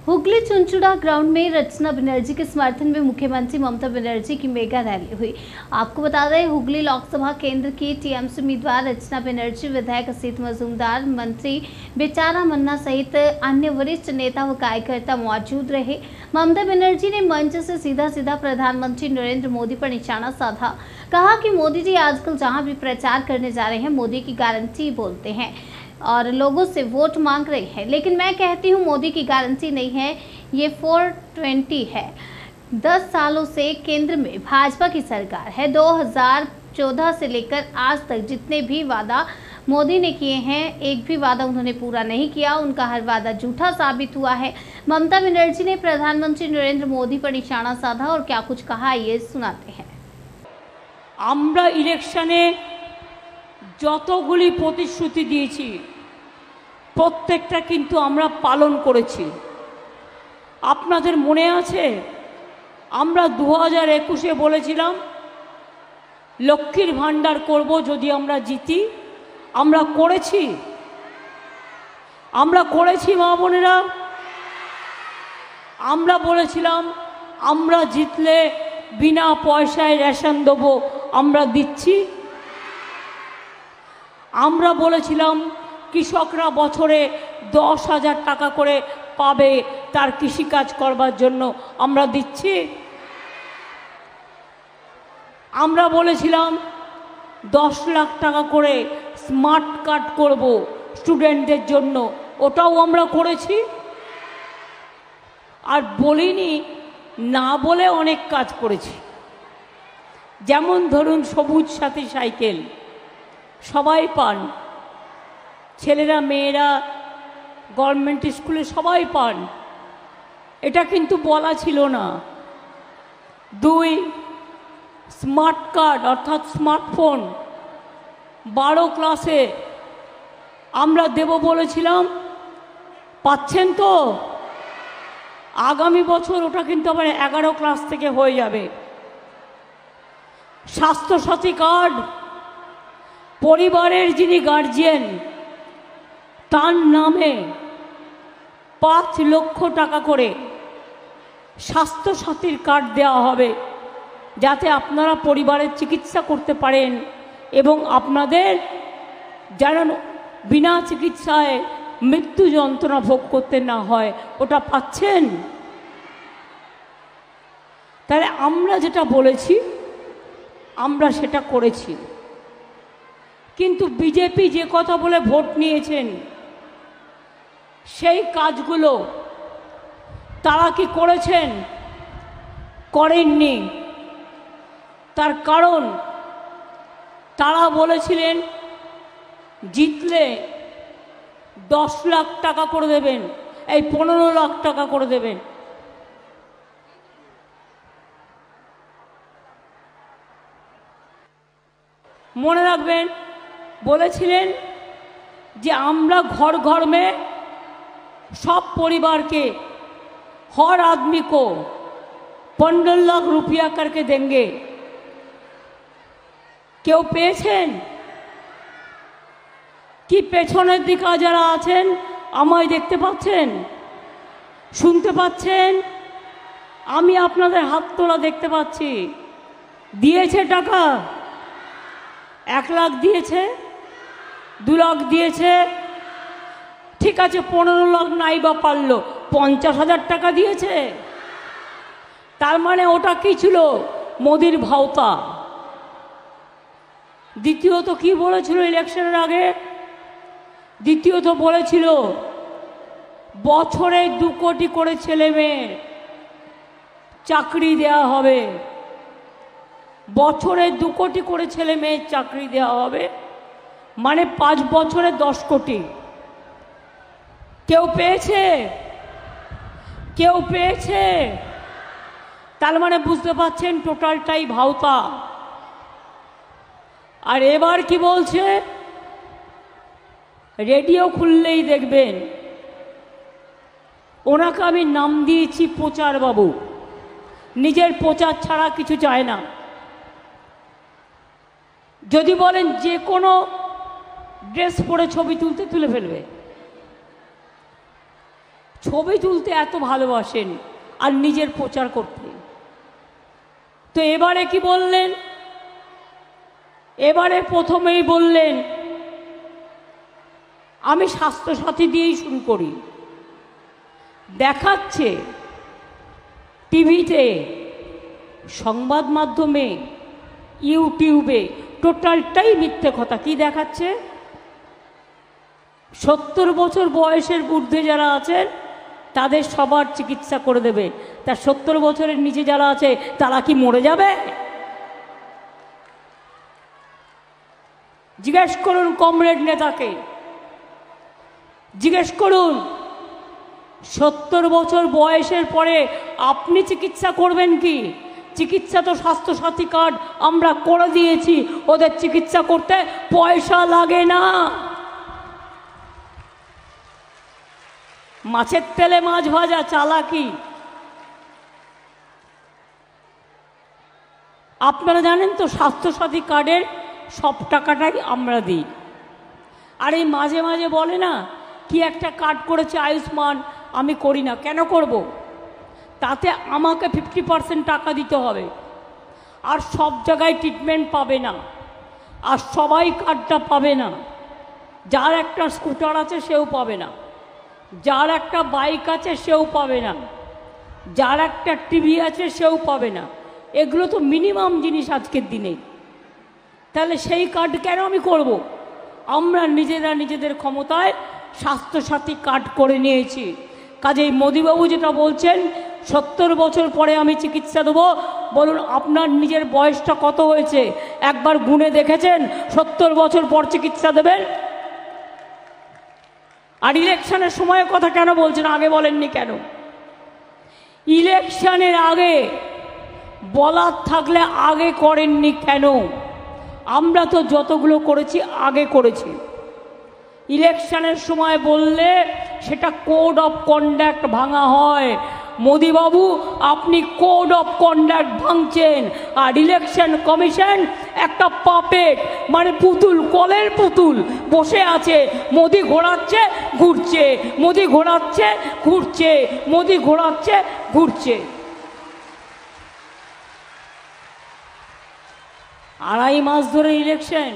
Hooghly Chunchura ground में रचना बनर्जी के समर्थन में मुख्यमंत्री ममता बनर्जी की मेगा रैली हुई। आपको बता दें, हुगली लोकसभा केंद्र की टीएमसी उम्मीदवार रचना बनर्जी, विधायक असित मजूमदार, मंत्री बेचारा मन्ना सहित अन्य वरिष्ठ नेता व कार्यकर्ता मौजूद रहे। ममता बनर्जी ने मंच से सीधा प्रधानमंत्री नरेंद्र मोदी पर निशाना साधा। कहा कि मोदी जी आजकल जहां भी प्रचार करने जा रहे हैं, मोदी की गारंटी बोलते हैं और लोगों से वोट मांग रहे हैं, लेकिन मैं कहती हूँ मोदी की गारंटी नहीं है, ये 420 है। 10 सालों से केंद्र में भाजपा की सरकार है। 2014 से लेकर आज तक जितने भी वादा मोदी ने किए हैं, एक भी वादा उन्होंने पूरा नहीं किया। उनका हर वादा झूठा साबित हुआ है। ममता बनर्जी ने प्रधानमंत्री नरेंद्र मोदी पर निशाना साधा और क्या कुछ कहा, ये सुनाते हैं। আমরা ইলেকশনে যতগুলি প্রতিশ্রুতি দিয়েছি প্রত্যেকটা কিন্তু আমরা পালন করেছি। আপনাদের মনে আছে আমরা 2021-এ বলেছিলাম লক্ষ্মীর ভান্ডার করব যদি আমরা জিতি। আমরা করেছি মা বোনেরা। আমরা বলেছিলাম আমরা জিতলে বিনা পয়সায় রেশন দেবো, আমরা দিচ্ছি। আমরা বলেছিলাম কৃষকরা বছরে 10,000 টাকা করে পাবে তার কৃষিকাজ করবার জন্য, আমরা দিচ্ছি। আমরা বলেছিলাম 10 লাখ টাকা করে স্মার্ট কার্ড করব স্টুডেন্টদের জন্য, ওটাও আমরা করেছি। আর বলিনি না বলে অনেক কাজ করেছি। যেমন ধরুন সবুজ সাথী সাইকেল সবাই পান, ছেলেরা মেয়েরা গভর্নমেন্ট স্কুলে সবাই পান, এটা কিন্তু বলা ছিল না। 2 স্মার্ট কার্ড অর্থাৎ স্মার্টফোন 12 ক্লাসে আমরা দেব বলেছিলাম, পাচ্ছেন তো? আগামী বছর ওটা কিন্তু আবার 11 ক্লাস থেকে হয়ে যাবে। স্বাস্থ্যসাথী কার্ড পরিবারের যিনি গার্জিয়ান তার নামে 5 লক্ষ টাকা করে স্বাস্থ্যসাথীর কার্ড দেওয়া হবে, যাতে আপনারা পরিবারের চিকিৎসা করতে পারেন এবং আপনাদের যেন বিনা চিকিৎসায় মৃত্যু যন্ত্রণা ভোগ করতে না হয়। ওটা পাচ্ছেন? তাহলে আমরা যেটা বলেছি আমরা সেটা করেছি। কিন্তু বিজেপি যে কথা বলে ভোট নিয়েছেন সেই কাজগুলো তারা কি করেছেন? করেননি। তার কারণ তারা বলেছিলেন জিতলে 10 লাখ টাকা করে দেবেন, এই 15 লাখ টাকা করে দেবেন। মনে রাখবেন বলেছিলেন যে আমরা घर घर में सब परिवार के हर आदमी को 15 लाख रुपया करके देंगे। क्यों পেয়েছেন? কি পেছনের দিকে যারা আছেন আমায় দেখতে পাচ্ছেন, শুনতে পাচ্ছেন? আমি আপনাদের হাত তোলা দেখতে পাচ্ছি। দিয়েছে টাকা? 1 লাখ দিয়েছে, 2 লাখ দিয়েছে, ঠিক আছে 15 লাখ নাই বা পারলো, 50,000 টাকা দিয়েছে। তার মানে ওটা কি ছিল? মোদির ভাওতা। দ্বিতীয়ত কি বলেছিল ইলেকশনের আগে? দ্বিতীয়ত বলেছিল বছরে 2 কোটি করে ছেলে মেয়ের চাকরি দেওয়া হবে। বছরে 2 কোটি করে ছেলে মেয়ের চাকরি দেওয়া হবে, মানে 5 বছরে 10 কোটি। কেউ পেয়েছে? কেউ পেয়েছে? তার মানে বুঝতে পারছেন টোটালটাই ভাওতা। আর এবার কি বলছে? রেডিও খুললেই দেখবেন ওনাকে আমি নাম দিয়েছি প্রচার বাবু। নিজের প্রচার ছাড়া কিছু চায় না। যদি বলেন যে কোনো ড্রেস পরে ছবি তুলে ফেলবে। ছবি তুলতে এত ভালোবাসেন আর নিজের প্রচার করতে। তো এবারে কি বললেন? এবারে প্রথমেই বললেন আমি স্বাস্থ্যসাথী দিয়েই শুরু করি। দেখাচ্ছে টিভিতে, সংবাদ মাধ্যমে, ইউটিউবে, টোটালটাই মিথ্যে কথা। কি দেখাচ্ছে? 70 বছর বয়সের ঊর্ধ্বে যারা আছেন তাদের সবার চিকিৎসা করে দেবে। তা 70 বছরের নিচে যারা আছে তারা কি মরে যাবে? জিজ্ঞেস করুন কমরেড নেতাকে, জিজ্ঞেস করুন 70 বছর বয়সের পরে আপনি চিকিৎসা করবেন কি? চিকিৎসা তো স্বাস্থ্যসাথী কার্ড আমরা করে দিয়েছি, ওদের চিকিৎসা করতে পয়সা লাগে না। মাছের তেলে মাছ ভাজা চালাকি। আপনারা জানেন তো স্বাস্থ্যসাথী কার্ডের সব টাকাটাই আমরা দিই। আর এই মাঝে মাঝে বলে না কি একটা কার্ড করেছে আয়ুষ্মান, আমি করি না। কেন করব? তাতে আমাকে 50% টাকা দিতে হবে, আর সব জায়গায় ট্রিটমেন্ট পাবে না, আর সবাই কার্ডটা পাবে না। যার একটা স্কুটার আছে সেও পাবে না, যার একটা বাইক আছে সেও পাবে না, যার একটা টিভি আছে সেও পাবে না। এগুলো তো মিনিমাম জিনিস আজকের দিনে। তাহলে সেই কার্ড কেন আমি করব? আমরা নিজেরা নিজেদের ক্ষমতায় স্বাস্থ্যসাথী কার্ড করে নিয়েছি। কাজেই মোদিবাবু যেটা বলছেন 70 বছর পরে আমি চিকিৎসা দেবো, বলুন আপনার নিজের বয়সটা কত হয়েছে একবার গুণে দেখেছেন? 70 বছর পর চিকিৎসা দেবেন? আর ইলেকশনের সময়ের কথা কেন বলছেন? আগে বলেননি কেন? ইলেকশনের আগে বলার থাকলে আগে করেননি কেন? আমরা তো যতগুলো করেছি আগে করেছি। ইলেকশনের সময় বললে সেটা কোড অফ কন্ডাক্ট ভাঙা হয়। মোদিবাবু আপনি কোড অফ কন্ডাক্ট ভাঙছেন, আর ইলেকশন কমিশন একটা পাপেট, মানে পুতুল, কলের পুতুল বসে আছে। মোদি ঘোরাচ্ছে ঘুরছে, মোদি ঘোরাচ্ছে ঘুরছে, মোদি ঘোরাচ্ছে ঘুরছে। 2.5 মাস ধরে ইলেকশন,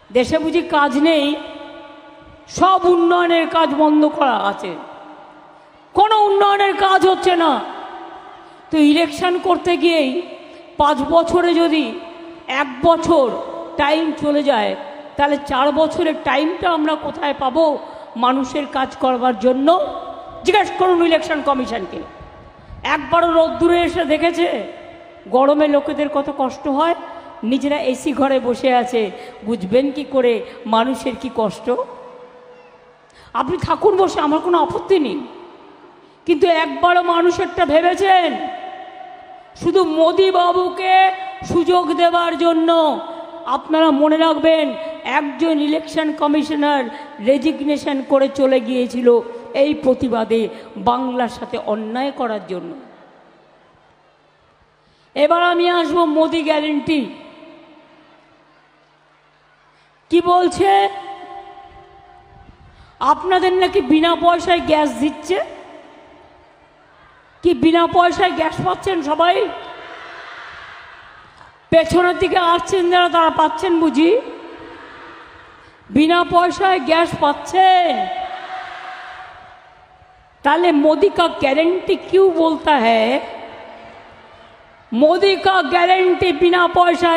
দেশে বুঝি কাজ নেই? সব উন্নয়নের কাজ বন্ধ করা আছে, কোনো উন্নয়নের কাজ হচ্ছে না। তো ইলেকশন করতে গিয়েই 5 বছরে যদি 1 বছর টাইম চলে যায়, তাহলে 4 বছরের টাইমটা আমরা কোথায় পাবো মানুষের কাজ করবার জন্য? জিজ্ঞেস করুন ইলেকশন কমিশনকে। একবারও রোদ্দুরে এসে দেখেছে গরমে লোকেদের কত কষ্ট হয়? নিজেরা এসি ঘরে বসে আছে, বুঝবেন কি করে মানুষের কি কষ্ট? আপনি থাকুন বসে, আমার কোনো আপত্তি নেই, কিন্তু একবারও মানুষেরটা ভেবেছেন? শুধু মোদি বাবুকে সুযোগ দেওয়ার জন্য। আপনারা মনে রাখবেন, একজন ইলেকশন কমিশনার রেজিগনেশন করে চলে গিয়েছিল এই প্রতিবাদে, বাংলার সাথে অন্যায় করার জন্য। এবার আমি আসবো মোদি গ্যারেন্টি। কি বলছে? আপনাদের নাকি বিনা পয়সায় গ্যাস দিচ্ছে। কি বিনা পয়সায় গ্যাস পাচ্ছেন সবাই? পেছনের দিকে আসছেন যারা, তারা পাচ্ছেন বুঝি? बिना पैसा गैस पाচ্ছেন ताले मोदी का गारंटी क्यों बोलता है मोदी का गारंटी बिना पैसा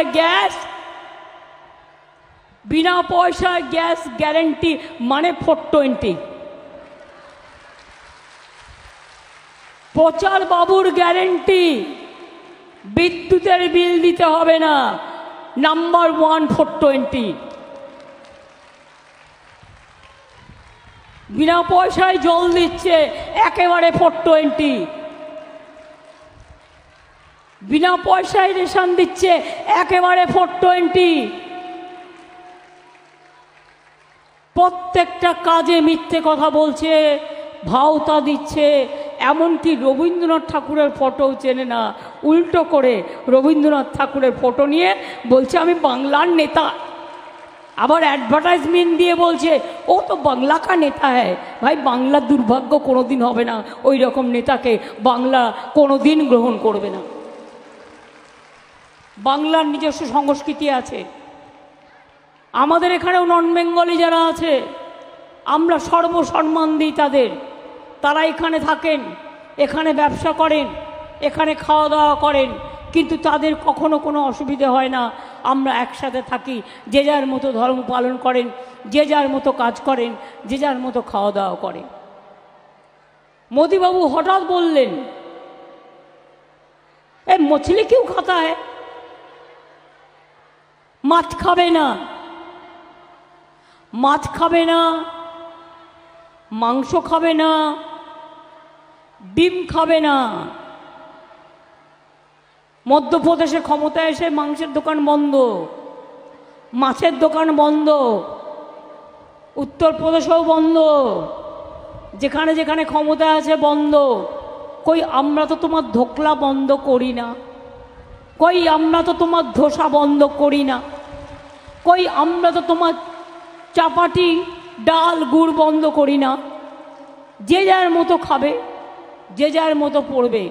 गैस गारंटी माने 420 प्रचार बाबुर ग्यारंटी विद्युतेर बिल दीते होबे ना नम्बर 1 420 बिना पैसा जल दिच्छे एकेबारे 420 बिना पैसा रेशन दिच्छे एकेबारे 420 प्रत्येकटा काजे मिथ्ये कथा बोलछे भावता दिच्छे एमनकि रवींद्रनाथ ठाकुरेर फटो चेने ना उल्टो करे रवींद्रनाथ ठाकुरेर फटो निये बोलछे आमी बांगलार नेता আবার অ্যাডভার্টাইজমেন্ট দিয়ে বলছে ও তো বাংলা কা নেতা হ্যায়। ভাই, বাংলার দুর্ভাগ্য কোনোদিন হবে না, ওই রকম নেতাকে বাংলা কোনোদিন গ্রহণ করবে না। বাংলার নিজস্ব সংস্কৃতি আছে। আমাদের এখানেও নন বেঙ্গলি যারা আছে, আমরা সর্বসম্মান দিই তাদের। তারা এখানে থাকেন, এখানে ব্যবসা করেন, এখানে খাওয়া দাওয়া করেন, কিন্তু তাদের কখনো কোনো অসুবিধে হয় না। আমরা একসাথে থাকি, যে যার মতো ধর্ম পালন করেন, যে যার মতো কাজ করেন, যে যার মতো খাওয়া দাওয়া করেন। মোদিবাবু হঠাৎ বললেন এ মছলি কিউ খাতা है, মাছ খাবে না, মাছ খাবে না, মাংস খাবে না, ডিম খাবে না। মধ্যপ্রদেশে ক্ষমতায় এসে মাংসের দোকান বন্ধ, মাছের দোকান বন্ধ, উত্তরপ্রদেশেও বন্ধ, যেখানে যেখানে ক্ষমতা আছে বন্ধ। কই আমরা তো তোমার ধোকলা বন্ধ করি না, কই আমরা তো তোমার ধোসা বন্ধ করি না, কই আমরা তো তোমার চাপাটি ডাল গুড় বন্ধ করি না। যে যার মতো খাবে, যে যার মতো পড়বে।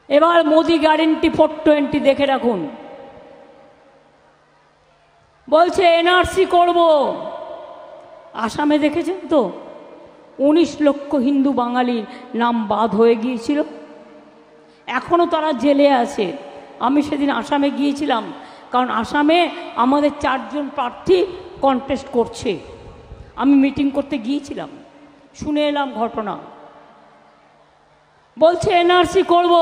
এবার মোদি গ্যারেন্টি 420 দেখে রাখুন। বলছে এনআরসি করব। আসামে দেখেছেন তো 19 লক্ষ হিন্দু বাঙালির নাম বাদ হয়ে গিয়েছিল, এখনও তারা জেলে আছে। আমি সেদিন আসামে গিয়েছিলাম, কারণ আসামে আমাদের 4 জন প্রার্থী কন্টেস্ট করছে। আমি মিটিং করতে গিয়েছিলাম, শুনে এলাম ঘটনা। বলছে এনআরসি করব।